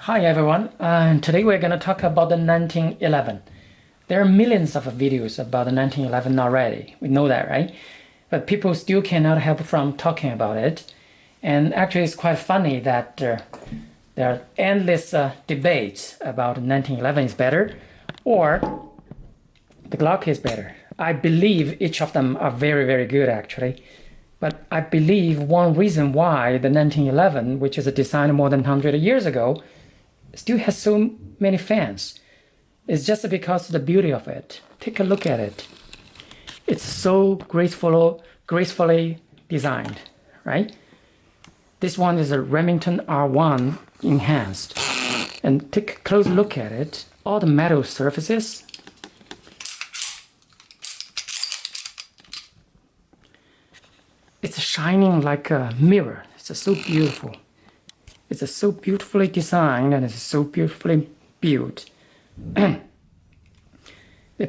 Hi everyone, today we're going to talk about the 1911. There are millions of videos about the 1911 already, we know that, right? But people still cannot help from talking about it. And actually it's quite funny that there are endless debates about 1911 is better or the Glock is better. I believe each of them are very, very good actually. But I believe one reason why the 1911, which is designed more than 100 years ago, still has so many fans. It's just because of the beauty of it. Take a look at it. It's so gracefully designed, right? This one is a Remington R1 enhanced. And take a close look at it. All the metal surfaces. It's shining like a mirror. It's so beautiful. It's so beautifully designed and it's so beautifully built. The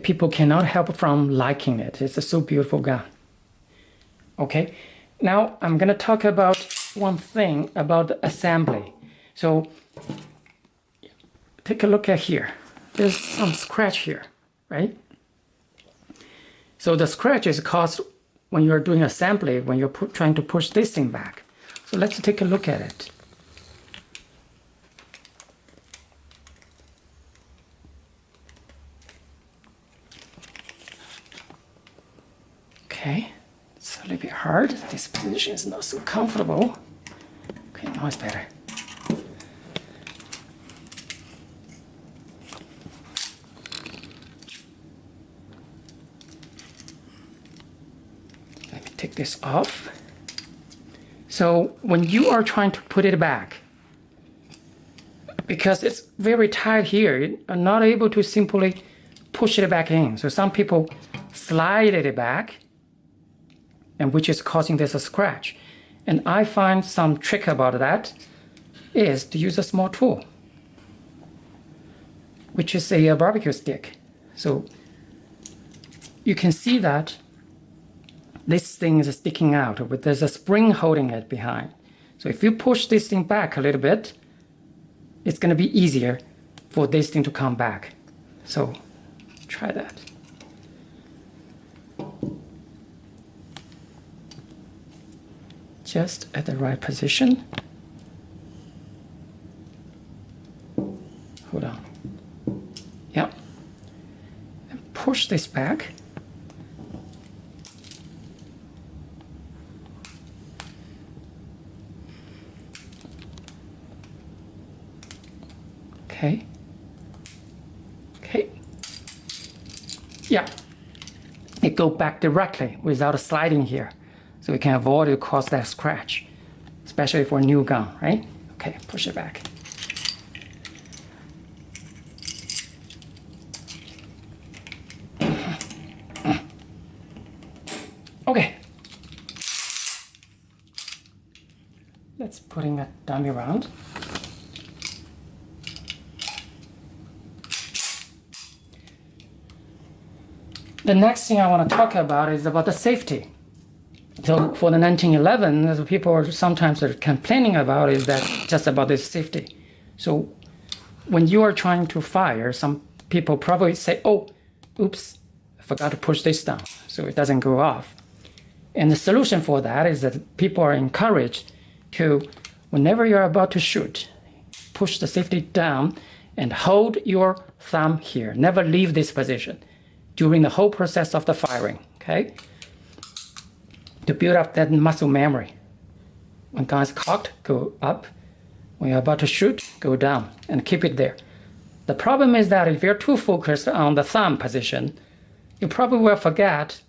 people cannot help from liking it. It's a so beautiful gun. Okay, now I'm gonna talk about one thing about the assembly. So take a look at here. There's some scratch here, right? So the scratch is caused when you're doing assembly, when you're trying to push this thing back. So let's take a look at it. Okay, it's a little bit hard. This position is not so comfortable. Okay, now it's better. Let me take this off. So when you are trying to put it back, because it's very tight here, you are not able to simply push it back in. So some people slide it back, and which is causing this a scratch. And I find some trick about that is to use a small tool, which is a barbecue stick. So you can see that this thing is sticking out, but there's a spring holding it behind. So if you push this thing back a little bit, it's going to be easier for this thing to come back. So try that. Just at the right position. Hold on. Yeah. And push this back. Okay. Okay. Yeah. It goes back directly without sliding here. So we can avoid to cause that scratch, especially for a new gun, right? Okay, push it back. Okay. Let's put in a dummy round. The next thing I want to talk about is about the safety. So for the 1911, as people are sometimes complaining about is that just about this safety. So when you are trying to fire, some people probably say, oh, oops, I forgot to push this down, so it doesn't go off. And the solution for that is that people are encouraged to, whenever you're about to shoot, push the safety down and hold your thumb here. Never leave this position during the whole process of the firing, okay? To build up that muscle memory. When gun is cocked, go up. When you're about to shoot, go down and keep it there. The problem is that if you're too focused on the thumb position, you probably will forget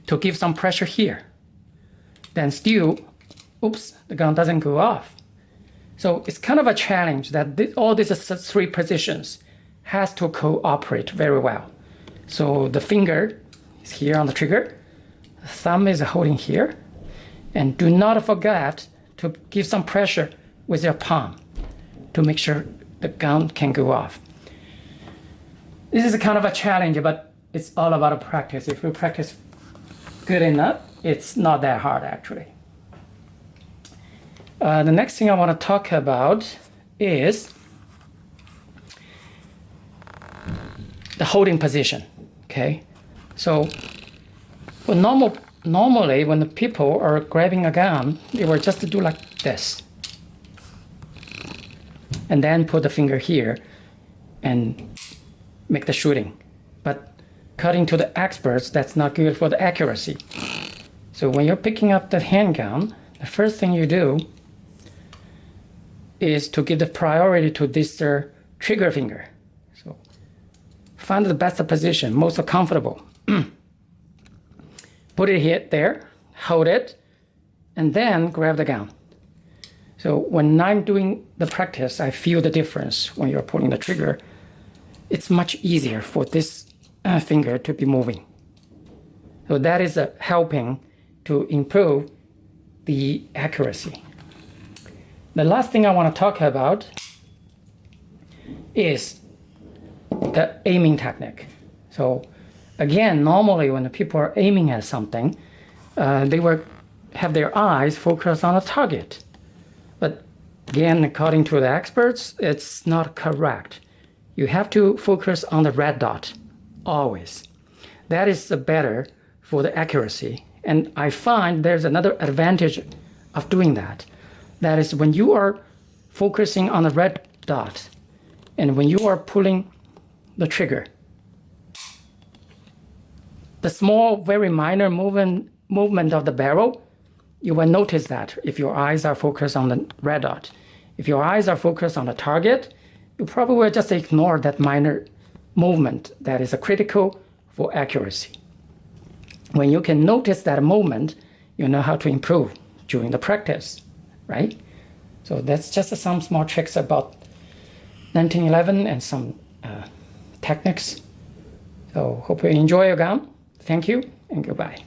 to give some pressure here. Then still, oops, the gun doesn't go off. So it's kind of a challenge that all these three positions has to cooperate very well. So the finger is here on the trigger, the thumb is holding here, and do not forget to give some pressure with your palm to make sure the gun can go off. This is kind of a challenge, but it's all about practice. If you practice good enough, it's not that hard actually. The next thing I want to talk about is the holding position. Okay, so normally when the people are grabbing a gun, they will just do like this, and then put the finger here and make the shooting. But according to the experts, that's not good for the accuracy. So when you're picking up the handgun, the first thing you do is to give the priority to this trigger finger. So find the best position, most comfortable. Put it here, there, hold it, and then grab the gun. So when I'm doing the practice, I feel the difference when you're pulling the trigger. It's much easier for this finger to be moving. So that is helping to improve the accuracy. The last thing I want to talk about is the aiming technique. So again, normally when the people are aiming at something, they will have their eyes focused on a target. But again, according to the experts, it's not correct. You have to focus on the red dot, always. That is better for the accuracy. And I find there's another advantage of doing that. That is when you are focusing on the red dot, and when you are pulling the trigger, the small, very minor movement of the barrel, you will notice that if your eyes are focused on the red dot. If your eyes are focused on the target, you probably will just ignore that minor movement that is critical for accuracy. When you can notice that movement, you know how to improve during the practice, right? So that's just some small tricks about 1911 and some techniques. So hope you enjoy your gun. Thank you and goodbye.